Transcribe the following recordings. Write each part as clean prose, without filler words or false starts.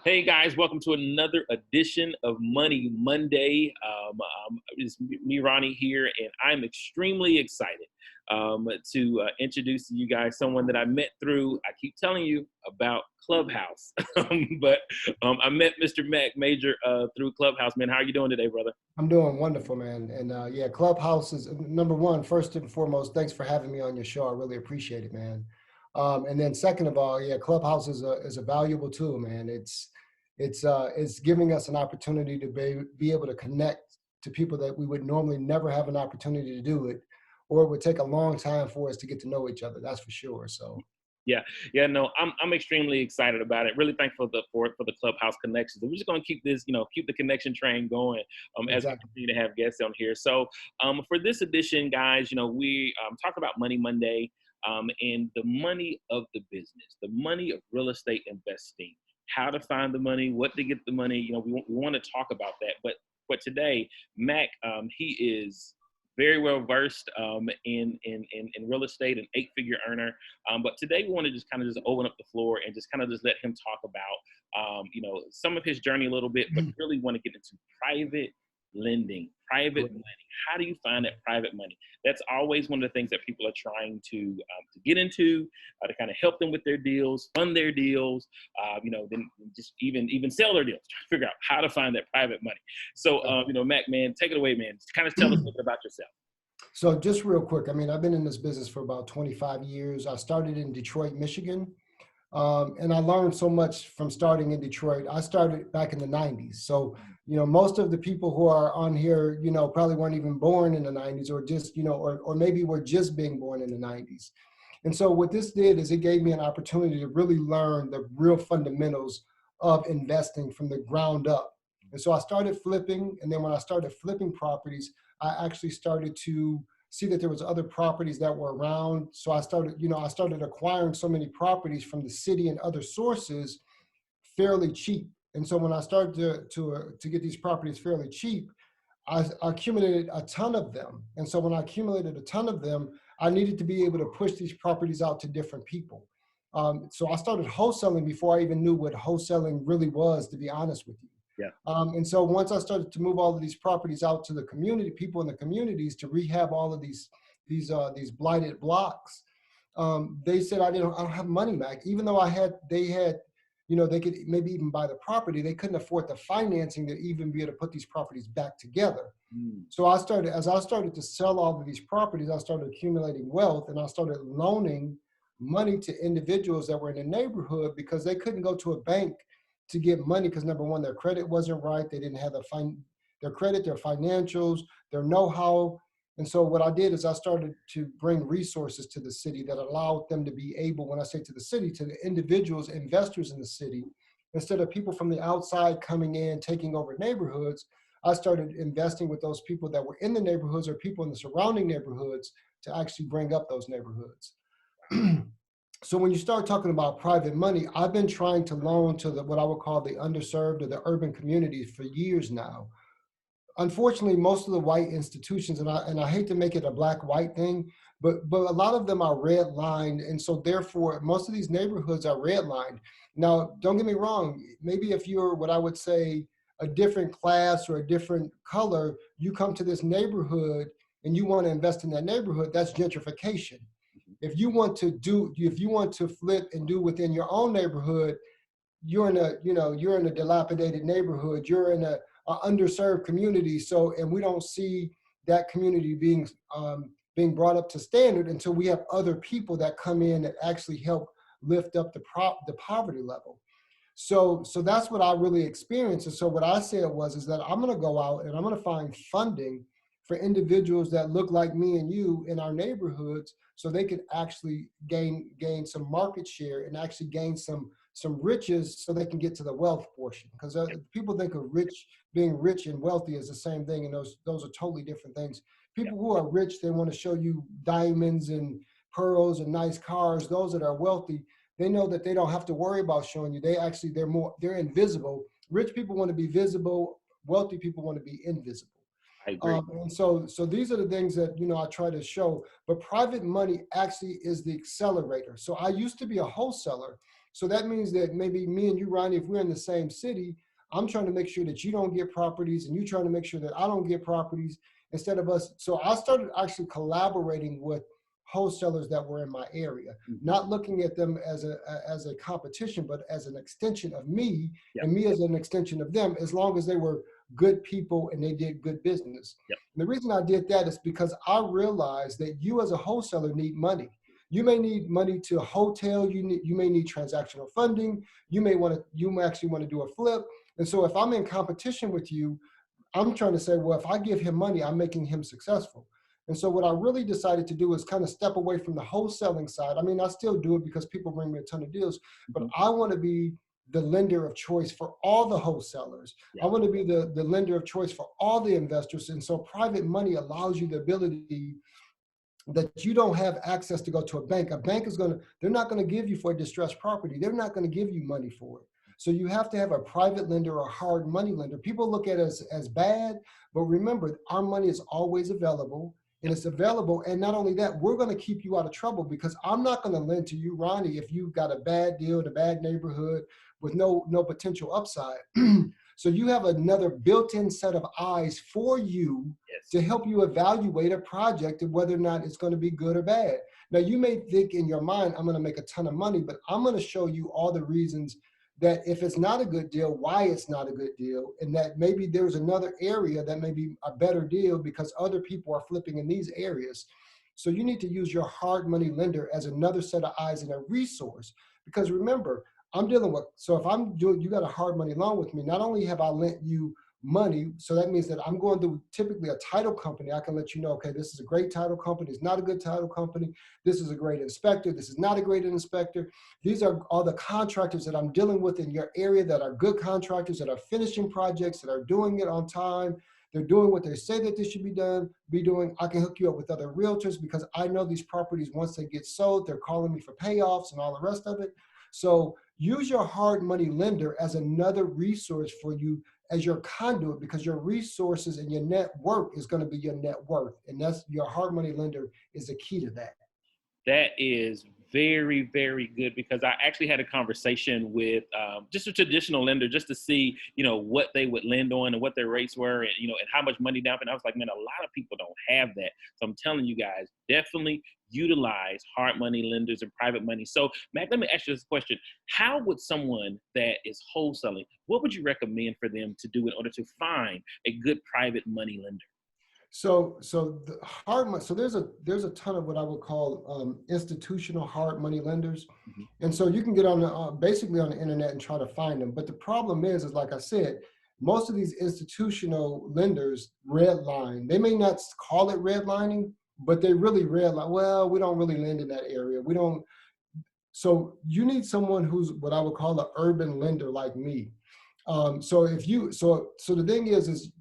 Hey guys, welcome to another edition of Money Monday. It's me, Ronnie, here, and I'm extremely excited to introduce to you guys someone that I met through. I keep telling you about Clubhouse, but I met Mr. Mack Major through Clubhouse. Man, how are you doing today, brother? I'm doing wonderful, man. And yeah, Clubhouse is number one. First and foremost, thanks for having me on your show. I really appreciate it, man. And then second of all, yeah, Clubhouse is a valuable tool, man. It's giving us an opportunity to be able to connect to people that we would normally never have an opportunity to do it, or it would take a long time for us to get to know each other. That's for sure. So Yeah, yeah, no, I'm extremely excited about it. Really thankful for the Clubhouse connections. And we're just gonna keep this, keep the connection train going as we exactly. continue to have guests on here. So for this edition, guys, we talk about Money Monday and the money of the business, the money of real estate investing, how to find the money, what to get the money. We want to talk about that. But today, Mac, he is very well versed in real estate, an eight-figure earner. But today we want to just kind of just open up the floor and just kind of just let him talk about, some of his journey a little bit, but really want to get into private lending, private Great. money. How do you find that private money? That's always one of the things that people are trying to get into, to kind of help them with their deals, fund their deals, then just even sell their deals, try to figure out how to find that private money. So, Mac, man, take it away, man. Just kind of tell us a little bit about yourself. So just real quick, I mean, I've been in this business for about 25 years. I started in Detroit, Michigan. And I learned so much from starting in Detroit. I started back in the 90s. So, most of the people who are on here, probably weren't even born in the 90s or just, or maybe were just being born in the 90s. And so what this did is it gave me an opportunity to really learn the real fundamentals of investing from the ground up. And so I started flipping. And then when I started flipping properties, I actually started to see that there was other properties that were around. So I started acquiring so many properties from the city and other sources fairly cheap. And so when I started to get these properties fairly cheap, I accumulated a ton of them. And so when I accumulated a ton of them, I needed to be able to push these properties out to different people. So I started wholesaling before I even knew what wholesaling really was, to be honest with you. Yeah. And so once I started to move all of these properties out to the community, people in the communities to rehab all of these blighted blocks, they said I don't have money, Mac. Even though they had, they could maybe even buy the property, they couldn't afford the financing to even be able to put these properties back together. Mm. So as I started to sell all of these properties, I started accumulating wealth, and I started loaning money to individuals that were in the neighborhood because they couldn't go to a bank to get money because number one, their credit wasn't right. They didn't have their credit, their financials, their know-how. And so what I did is I started to bring resources to the city that allowed them to be able, when I say to the city, to the individuals, investors in the city, instead of people from the outside coming in, taking over neighborhoods. I started investing with those people that were in the neighborhoods or people in the surrounding neighborhoods to actually bring up those neighborhoods. So when you start talking about private money, I've been trying to loan to what I would call the underserved or the urban communities for years now. Unfortunately, most of the white institutions, and I hate to make it a black-white thing, but a lot of them are redlined, and so therefore most of these neighborhoods are redlined. Now, don't get me wrong, maybe if you're what I would say a different class or a different color, you come to this neighborhood and you want to invest in that neighborhood, that's gentrification. If you want to flip and do within your own neighborhood, you're in a dilapidated neighborhood, you're in a underserved community. So, and we don't see that community being brought up to standard until we have other people that come in that actually help lift up the poverty level. So that's what I really experienced. And so what I said is that I'm going to go out and I'm going to find funding for individuals that look like me and you in our neighborhoods, so they could actually gain some market share and actually gain some riches, so they can get to the wealth portion. Because people think of being rich and wealthy is the same thing, and those are totally different things. Yeah. People who are rich, they want to show you diamonds and pearls and nice cars. Those that are wealthy, they know that they don't have to worry about showing you. They're invisible. Rich people want to be visible. Wealthy people want to be invisible. I agree. And so these are the things that, I try to show. But private money actually is the accelerator. So I used to be a wholesaler, So that means that maybe me and you, Ronnie, if we're in the same city, I'm trying to make sure that you don't get properties and you trying to make sure that I don't get properties instead of us. So I started actually collaborating with wholesalers that were in my area, Mhm. not looking at them as a competition, but as an extension of me Yep. and me as an extension of them, as long as they were good people and they did good business. Yep. And the reason I did that is because I realized that you as a wholesaler need money. You may need money to a hotel. You may need transactional funding. You may actually want to do a flip. And so if I'm in competition with you, I'm trying to say, well, if I give him money, I'm making him successful. And so what I really decided to do is kind of step away from the wholesaling side. I mean, I still do it because people bring me a ton of deals, but Mhm. I want to be the lender of choice for all the wholesalers. I Yeah. want to be the lender of choice for all the investors. And so private money allows you the ability that you don't have access to go to a bank. A bank is going to, they're not going to give you for a distressed property. They're not going to give you money for it. So you have to have a private lender or a hard money lender. People look at it as bad, but remember, our money is always available and Yep. it's available. And not only that, we're going to keep you out of trouble because I'm not going to lend to you, Ronnie, if you've got a bad deal in a bad neighborhood with no potential upside. So you have another built-in set of eyes for you Yes. to help you evaluate a project and whether or not it's going to be good or bad. Now, you may think in your mind, I'm going to make a ton of money, but I'm going to show you all the reasons that if it's not a good deal, why it's not a good deal, and that maybe there's another area that may be a better deal because other people are flipping in these areas. So you need to use your hard money lender as another set of eyes and a resource. Because remember, I'm dealing with, so if I'm doing, you got a hard money loan with me, not only have I lent you money. So that means that I'm going to typically a title company. I can let you know, okay, this is a great title company. It's not a good title company. This is a great inspector. This is not a great inspector. These are all the contractors that I'm dealing with in your area that are good contractors that are finishing projects, that are doing it on time. They're doing what they say that they should be doing. I can hook you up with other realtors because I know these properties, once they get sold, they're calling me for payoffs and all the rest of it. So use your hard money lender as another resource for you as your conduit because your resources and your net worth is going to be your net worth. And that's your hard money lender is the key to that. That is very, very good because I actually had a conversation with just a traditional lender just to see, what they would lend on and what their rates were and, and how much money down. And I was like, man, a lot of people don't have that. So I'm telling you guys, definitely utilize hard money lenders and private money. So, Matt, let me ask you this question. How would someone that is wholesaling, what would you recommend for them to do in order to find a good private money lender? So the hard money. So there's a ton of what I would call institutional hard money lenders, Mhm. and so you can get on the basically on the internet and try to find them. But the problem is like I said, most of these institutional lenders redline. They may not call it redlining, but they really redline. Well, we don't really lend in that area. We don't. So you need someone who's what I would call an urban lender like me. So if you so the thing is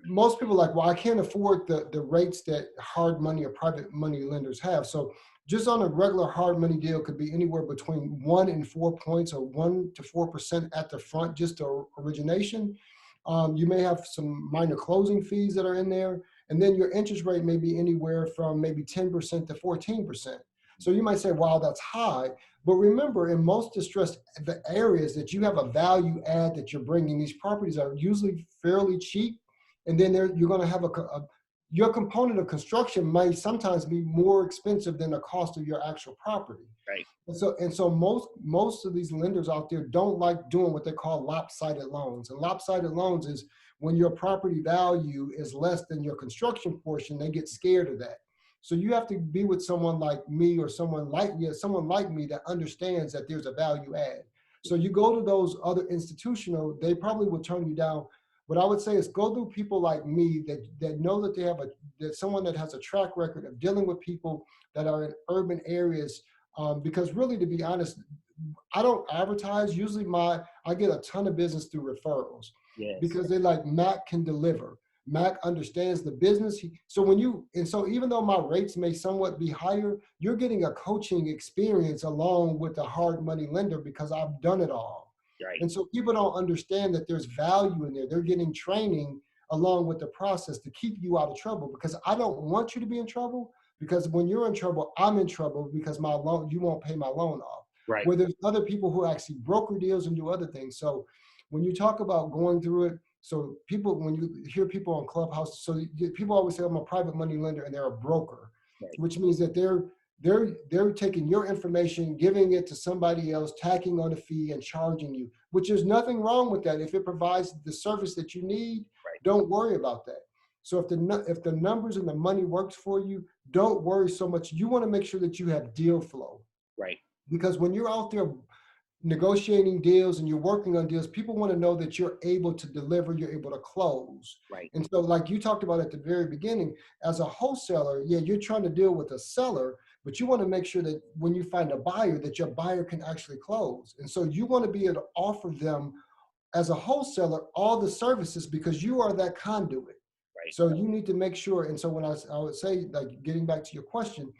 most people are like, well, I can't afford the rates that hard money or private money lenders have. So just on a regular hard money deal could be anywhere between 1 and 4 points or 1 to 4% at the front, just to origination. You may have some minor closing fees that are in there. And then your interest rate may be anywhere from maybe 10% to 14%. So you might say, wow, that's high. But remember, in most distressed areas that you have a value add that you're bringing, these properties are usually fairly cheap, and then you're going to have your component of construction may sometimes be more expensive than the cost of your actual property. Right. And so most of these lenders out there don't like doing what they call lopsided loans. And lopsided loans is when your property value is less than your construction portion, they get scared of that. So you have to be with someone like me or someone like me that understands that there's a value add. So you go to those other institutional, they probably will turn you down. What I would say is go through people like me that know that they have that someone that has a track record of dealing with people that are in urban areas. Because really, to be honest, I don't advertise. Usually, I get a ton of business through referrals Yes. because they like Mack can deliver. Mack understands the business. So even though my rates may somewhat be higher, you're getting a coaching experience along with a hard money lender because I've done it all. Right. And so people don't understand that there's value in there. They're getting training along with the process to keep you out of trouble because I don't want you to be in trouble because when you're in trouble, I'm in trouble because you won't pay my loan off. Right. where there's other people who actually broker deals and do other things. So when you talk about going through it, so people, when you hear people on Clubhouse, so people always say I'm a private money lender and they're a broker, Right. which means that they're taking your information, giving it to somebody else, tacking on a fee and charging you, which is nothing wrong with that. If it provides the service that you need, Right. don't worry about that. So if the numbers and the money works for you, don't worry so much. You want to make sure that you have deal flow, Right. because when you're out there negotiating deals and you're working on deals, people want to know that you're able to deliver, you're able to close. Right. And so, like you talked about at the very beginning, as a wholesaler, yeah, you're trying to deal with a seller, but you want to make sure that when you find a buyer, that your buyer can actually close. And so you want to be able to offer them as a wholesaler all the services, because you are that conduit. Right. So you need to make sure. And so when I would say, like, getting back to your question,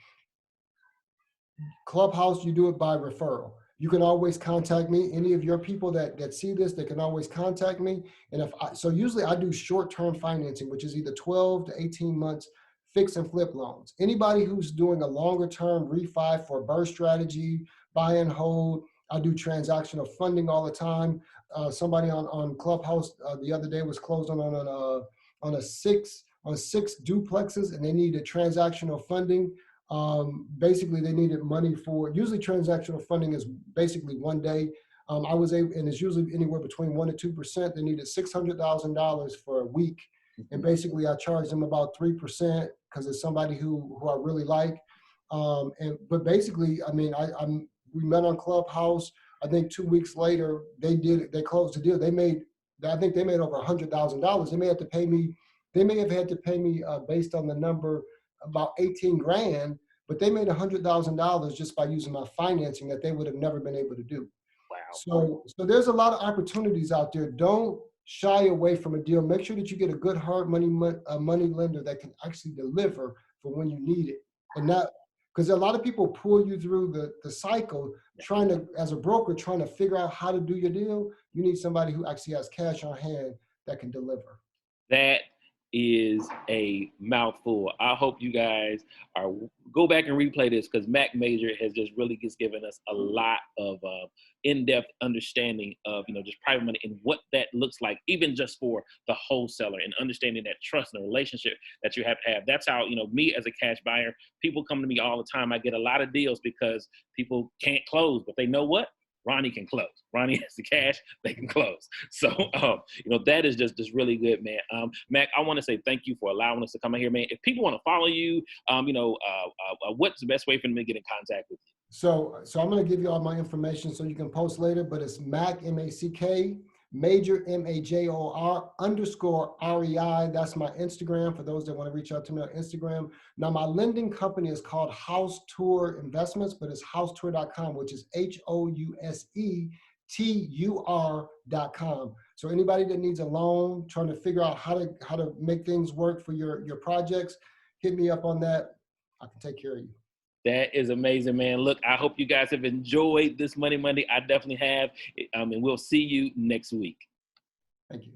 Clubhouse, you do it by referral. You can always contact me. Any of your people that see this, they can always contact me. And so usually I do short-term financing, which is either 12 to 18 months fix and flip loans. Anybody who's doing a longer term refi for a burst strategy, buy and hold, I do transactional funding all the time. Somebody on Clubhouse the other day was closing on six duplexes, and they needed transactional funding. Basically, they needed money for, usually transactional funding is basically 1 day. I was able, and it's usually anywhere between 1% to 2%. They needed $600,000 for a week. And Mhm. basically I charged them about 3% because it's somebody who I really like. But basically, I mean, we met on Clubhouse. I think 2 weeks later, they closed the deal. I think they made over $100,000. They may have had to pay me based on the number, about 18 grand, but they made $100,000 just by using my financing that they would have never been able to do. Wow. So there's a lot of opportunities out there. Don't shy away from a deal. Make sure that you get a good hard money lender that can actually deliver for when you need it, and not, because a lot of people pull you through the cycle trying to, as a broker, trying to figure out how to do your deal. You need somebody who actually has cash on hand that can deliver. That is a mouthful. I hope you guys are go back and replay this, because Mac Major has just given us a lot of in-depth understanding of just private money and what that looks like, even just for the wholesaler, and understanding that trust and relationship that you have to have. That's how me as a cash buyer, people come to me all the time. I get a lot of deals because people can't close, but they know what. Ronnie can close. Ronnie has the cash, they can close. So, that is just really good, man. Mac, I want to say thank you for allowing us to come in here, man. If people want to follow you, what's the best way for them to get in contact with you? So I'm going to give you all my information so you can post later, but it's Mack, M-A-C-K, Major, M-A-J-O-R _REI. That's my Instagram for those that want to reach out to me on Instagram. Now, my lending company is called House Tour Investments, but it's housetour.com, which is HOUSETUR.com. So anybody that needs a loan, trying to figure out how to make things work for your projects, hit me up on that. I can take care of you. That is amazing, man. Look, I hope you guys have enjoyed this Money Monday. I definitely have. And we'll see you next week. Thank you.